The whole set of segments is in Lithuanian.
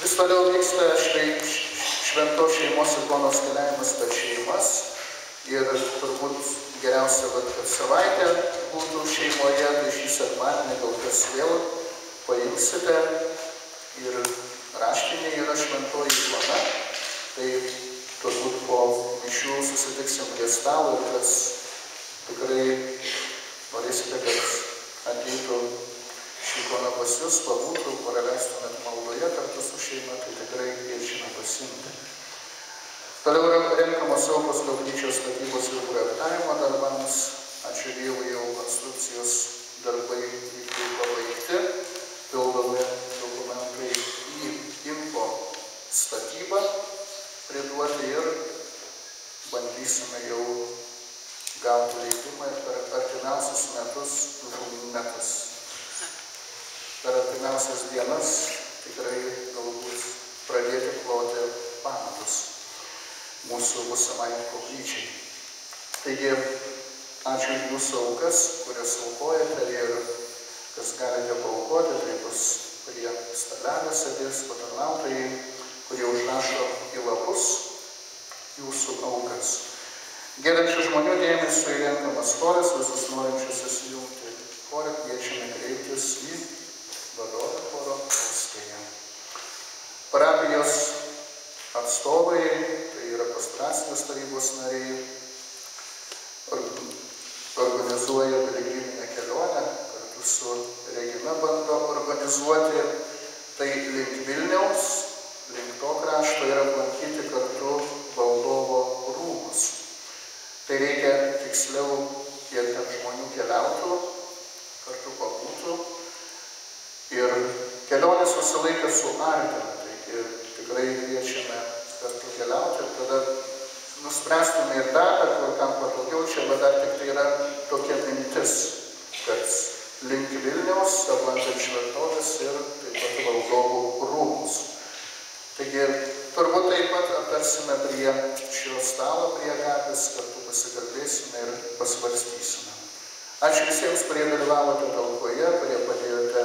Vis toliau vyksta šventos šeimos ikonos keliavimas per šeimas ir turbūt geriausia, kad savaitė būtų šeimoje, tai šį sekmadienį gal kas vėl paimsite ir raštinė yra šventoji ikona, tai turbūt po mišių susitiksim prie stalo ir kas tikrai norėsite, kad ateitų ši ikona pas jus, pabūtų, praleistumėt maldoje kartu su šeima, tai tikrai kviečiame pasiimti. Toliau renkamos aukos bažnyčios statybos ir projektavimo darbams. Ačiū Dievui, jau konstrukcijos darbai pabaigti, pildomi dokumentai į info statybą priduoti ir bandysime jau gauti leidimą ir per artimiausius metus. Per artimiausias dienas tikrai galbūt pradėti kloti pamatus mūsų būsimai koplyčiai. Taigi, ačiū už jūsų aukas, kurias aukojate ir kas galite paaukoti, tai bus prie stalelio sėdės patarnautojai, kurie užrašo į lapus jūsų aukas. Gėdančių žmonių dėmesio įrenkamas choras, visus norinčius įsijungti chorą kviečiame kreiptis į vadovą choro Austėją. Parapijos atstovai, tai yra pastoracinės tarybos nariai, organizuoja piligriminę kelionę, kartu su Regina bando organizuoti, tai link Vilniaus, link to krašto ir aplankyti kartu valdovo rūmus. Tai reikia tiksliau, kiek ten žmonių keliautų, kartu pabūtų. Ir kelionės visą laiką suartina, tai tikrai kviečiame kartu keliauti ir tada nuspręstume ir datą, kur kam patogiau čia, bet dar tik tai yra tokia mintis, kad link Vilniaus, aplankant šventoves ir taip pat valdovų rūmus. Taigi, turbūt taip pat aptarsime prie šio stalo, prie agapės, kartu pasikalbėsime ir pasvarstysime. Ačiū visiems, kurie dalyvavote talkoje, kurie padėjote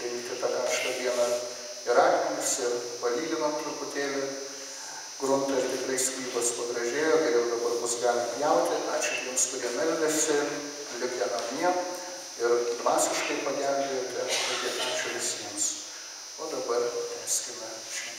rinkti tą karštą dieną ir akmenis ir palyginom truputėlį gruntą ir tikrai sklypas pagražėjo, geriau dabar bus galima pjauti. Ačiū jums, kurie meldėsi, likę namie ir dvasiškai pagelbėjote. Taigi ačiū visiems. O dabar tęskime šventę.